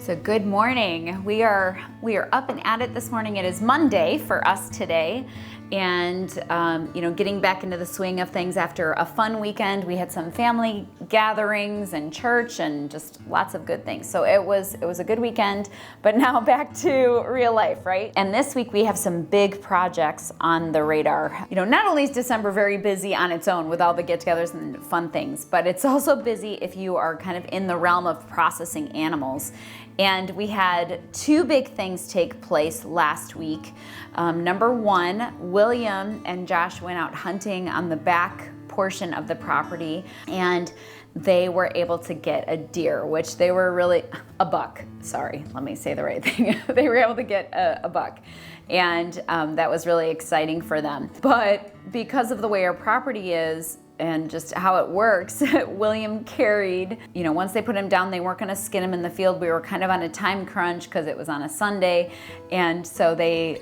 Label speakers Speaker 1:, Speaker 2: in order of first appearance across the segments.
Speaker 1: So good morning. We are up and at it this morning. It is Monday for us today, and getting back into the swing of things after a fun weekend. We had some family gatherings and church and just lots of good things. So it was a good weekend, but now back to real life, right? And this week we have some big projects on the radar. Not only is December very busy on its own with all the get-togethers and fun things, but it's also busy if you are kind of in the realm of processing animals. And we had two big things take place last week. Number one, William and Josh went out hunting on the back portion of the property, and they were able to get a deer, which they were really, a buck, sorry, let me say the right thing. They were able to get a buck, and that was really exciting for them. But because of the way our property is, and just how it works, William carried, once they put him down, they weren't gonna skin him in the field. We were kind of on a time crunch because it was on a Sunday. And so they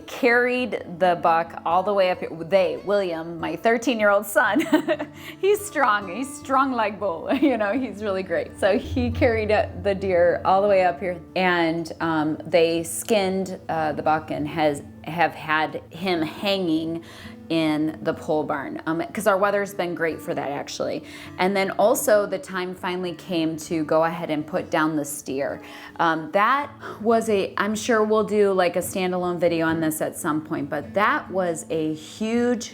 Speaker 1: carried the buck all the way up here. William, my 13-year-old son, he's strong like bull, he's really great. So he carried the deer all the way up here, and they skinned the buck and have had him hanging in the pole barn, because our weather's been great for that, actually. And then also the time finally came to go ahead and put down the steer. That was I'm sure we'll do like a standalone video on this at some point, but that was a huge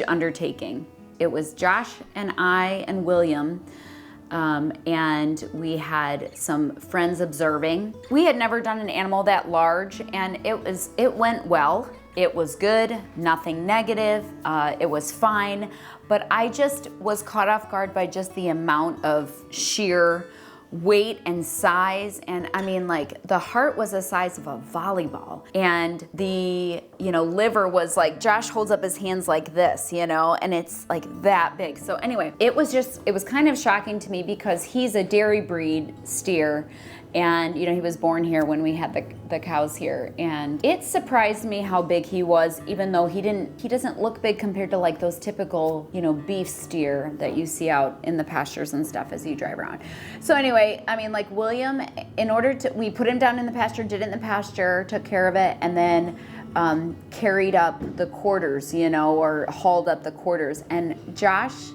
Speaker 1: undertaking. It was Josh and I and William, and we had some friends observing. We had never done an animal that large, and it went well. It was good, nothing negative, it was fine, but I just was caught off guard by just the amount of sheer weight and size. And I mean, like, the heart was the size of a volleyball, and the liver was like, Josh holds up his hands like this, and it's like that big. So anyway, it was kind of shocking to me because he's a dairy breed steer, and he was born here when we had the cows here, and it surprised me how big he was, even though he doesn't look big compared to like those typical beef steer that you see out in the pastures and stuff as you drive around. So anyway, I mean, like, William, we put him down in the pasture, did it in the pasture, took care of it, and then carried up the quarters, or hauled up the quarters. And Josh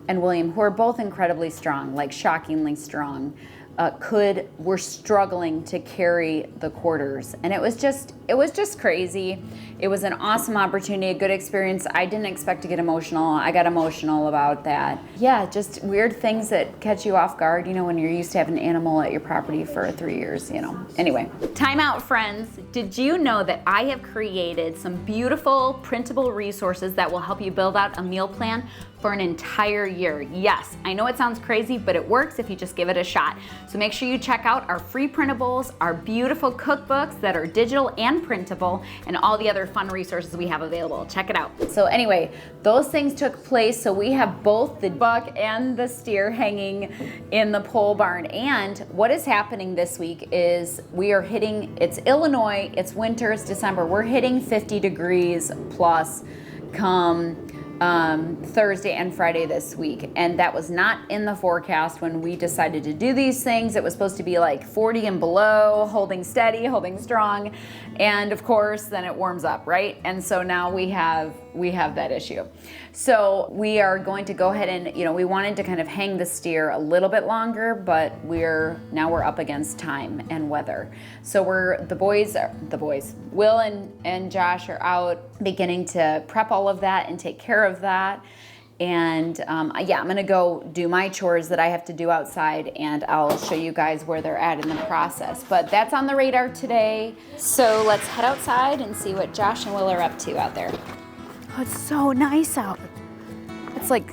Speaker 1: and William, who are both incredibly strong, like shockingly strong, were struggling to carry the quarters. And it was just crazy. It was an awesome opportunity, a good experience. I didn't expect to get emotional. I got emotional about that. Yeah, just weird things that catch you off guard, when you're used to having an animal at your property for 3 years, Anyway, time out, friends. Did you know that I have created some beautiful printable resources that will help you build out a meal plan for an entire year? Yes, I know it sounds crazy, but it works if you just give it a shot. So make sure you check out our free printables, our beautiful cookbooks that are digital and printable, and all the other fun resources we have available. Check it out. So anyway, those things took place. So we have both the buck and the steer hanging in the pole barn. And what is happening this week is it's Illinois, it's winter, it's December. We're hitting 50 degrees plus come Thursday and Friday this week, and that was not in the forecast when we decided to do these things. It was supposed to be like 40 and below, holding steady, holding strong, and of course then it warms up, right? And so now we have that issue. So we are going to go ahead and we wanted to kind of hang the steer a little bit longer, but we're up against time and weather. So the boys, Will and Josh are out beginning to prep all of that and take care of that. And I'm gonna go do my chores that I have to do outside, and I'll show you guys where they're at in the process. But that's on the radar today. So let's head outside and see what Josh and Will are up to out there. Oh, it's so nice out. It's like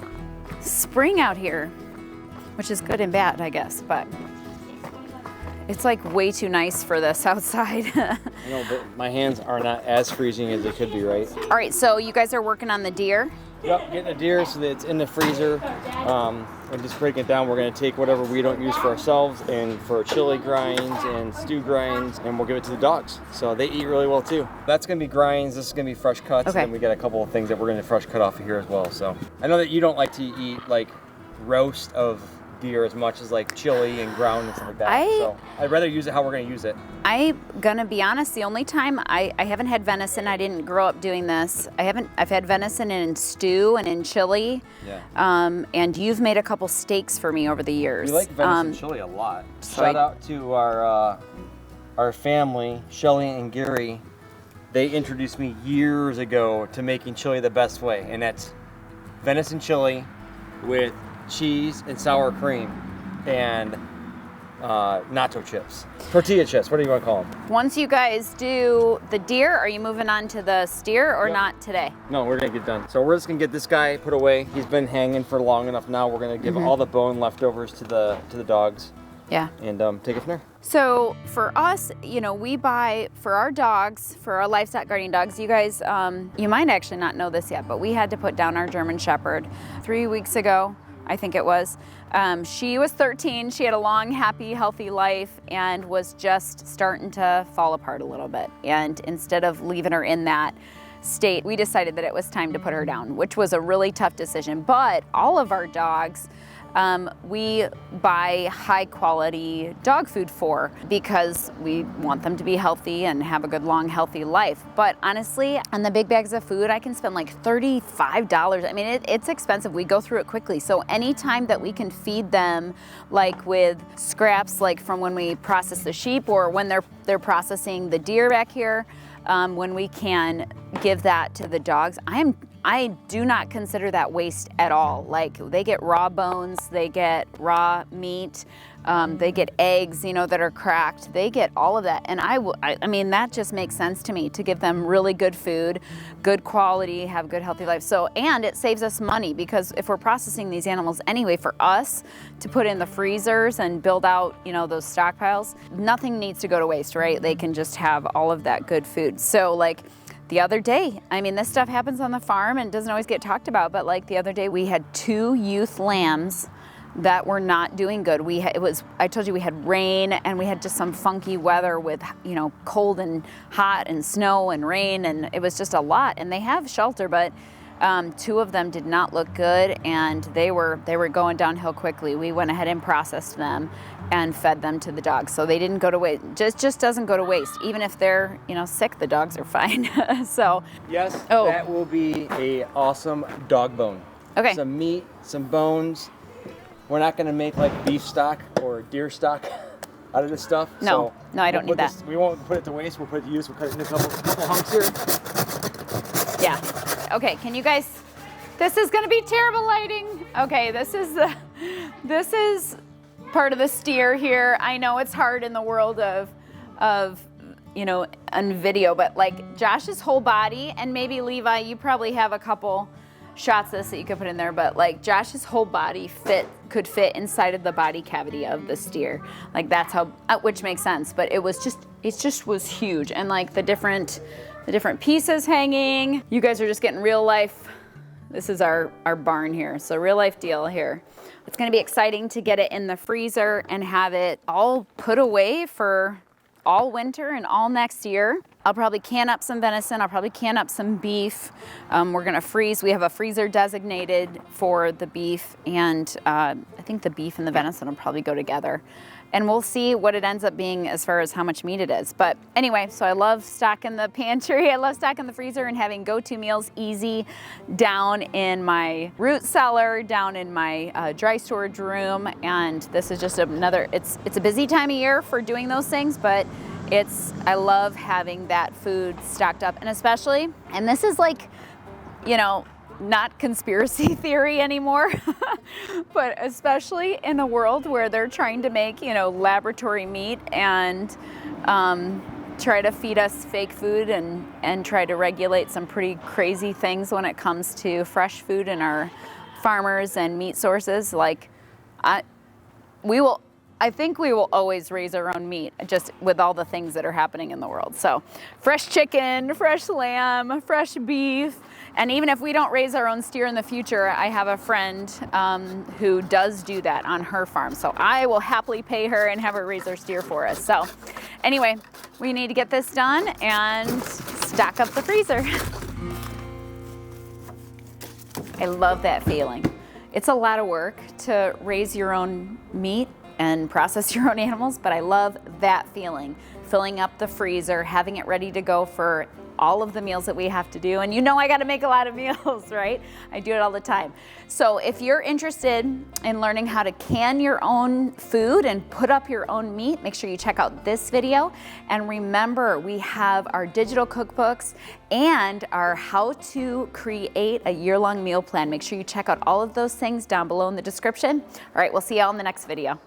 Speaker 1: spring out here, which is good and bad, I guess, but it's like way too nice for this outside.
Speaker 2: I know, but my hands are not as freezing as they could be, right?
Speaker 1: All right, so you guys are working on the deer?
Speaker 2: Yep, getting a deer so that it's in the freezer. And just breaking it down, we're going to take whatever we don't use for ourselves and for chili grinds and stew grinds, and we'll give it to the dogs. So they eat really well too. That's going to be grinds, this is going to be fresh cuts,
Speaker 1: okay.
Speaker 2: And then we got a couple of things that we're going to fresh cut off of here as well. So I know that you don't like to eat like roast of deer as much as like chili and ground and stuff like that. So I'd rather use it how we're gonna use it.
Speaker 1: I'm gonna be honest, the only time I haven't had venison, I didn't grow up doing this. I've had venison in stew and in chili.
Speaker 2: Yeah.
Speaker 1: And you've made a couple steaks for me over the years.
Speaker 2: We like venison chili a lot. Shout out to our family, Shelly and Gary. They introduced me years ago to making chili the best way, and that's venison chili with cheese and sour cream and nacho chips. Tortilla chips, what do you want to call them?
Speaker 1: Once you guys do the deer, are you moving on to the steer or not today?
Speaker 2: No, we're gonna get done. So we're just gonna get this guy put away. He's been hanging for long enough now. We're gonna give all the bone leftovers to the dogs.
Speaker 1: Yeah.
Speaker 2: And take it from there.
Speaker 1: So for us, you know, we buy for our dogs, for our livestock guardian dogs, you guys, you might actually not know this yet, but we had to put down our German Shepherd 3 weeks ago, I think it was. She was 13, she had a long, happy, healthy life and was just starting to fall apart a little bit. And instead of leaving her in that state, we decided that it was time to put her down, which was a really tough decision. But all of our dogs, we buy high quality dog food for because we want them to be healthy and have a good, long, healthy life. But honestly, on the big bags of food, I can spend like $35. I mean, it's expensive. We go through it quickly. So anytime that we can feed them like with scraps, like from when we process the sheep or when they're processing the deer back here, when we can give that to the dogs, I do not consider that waste at all. Like they get raw bones, they get raw meat, they get eggs, you know, that are cracked. They get all of that. And I mean, that just makes sense to me to give them really good food, good quality, have good healthy life. So, and it saves us money because if we're processing these animals anyway, for us to put in the freezers and build out, you know, those stockpiles, nothing needs to go to waste, right? They can just have all of that good food. So like, the other day, I mean, this stuff happens on the farm and doesn't always get talked about, but like the other day we had 2 youth lambs that were not doing good. I told you we had rain and we had just some funky weather with, you know, cold and hot and snow and rain, and it was just a lot. And they have shelter, but 2 of them did not look good and they were going downhill quickly. We went ahead and processed them and fed them to the dogs. So they didn't go to waste. Just doesn't go to waste. Even if they're, you know, sick, the dogs are fine. So
Speaker 2: yes, that will be a awesome dog bone.
Speaker 1: Okay.
Speaker 2: Some meat, some bones. We're not gonna make like beef stock or deer stock out of this stuff.
Speaker 1: No,
Speaker 2: so
Speaker 1: I don't need that.
Speaker 2: We won't put it to waste. We'll put it to use. We'll cut it into a couple hunks here.
Speaker 1: Yeah. Okay, can you guys, this is gonna be terrible lighting. Okay, this is part of the steer here. I know it's hard in the world of you know, on video, but like Josh's whole body, and maybe Levi, you probably have a couple shots of this that you could put in there, but like Josh's whole body could fit inside of the body cavity of the steer. Like that's how, which makes sense, but it just was huge. And like the different pieces hanging. You guys are just getting real life. This is our barn here. So real life deal here. It's gonna be exciting to get it in the freezer and have it all put away for all winter and all next year. I'll probably can up some venison. I'll probably can up some beef. We're gonna freeze. We have a freezer designated for the beef, and I think the beef and the venison will probably go together. And we'll see what it ends up being as far as how much meat it is. But anyway, so I love stocking the pantry. I love stocking the freezer and having go-to meals easy down in my root cellar, down in my dry storage room. And this is just another, it's a busy time of year for doing those things, but I love having that food stocked up. And especially, and this is like, you know, not conspiracy theory anymore, but especially in a world where they're trying to make, you know, laboratory meat and try to feed us fake food and try to regulate some pretty crazy things when it comes to fresh food and our farmers and meat sources. Like, I think we will always raise our own meat, just with all the things that are happening in the world. So fresh chicken, fresh lamb, fresh beef. And even if we don't raise our own steer in the future, I have a friend who does do that on her farm. So I will happily pay her and have her raise our steer for us. So anyway, we need to get this done and stock up the freezer. I love that feeling. It's a lot of work to raise your own meat and process your own animals, but I love that feeling. Filling up the freezer, having it ready to go for all of the meals that we have to do. And you know I gotta make a lot of meals, right? I do it all the time. So if you're interested in learning how to can your own food and put up your own meat, make sure you check out this video. And remember, we have our digital cookbooks and our how to create a year-long meal plan. Make sure you check out all of those things down below in the description. All right, we'll see you all in the next video.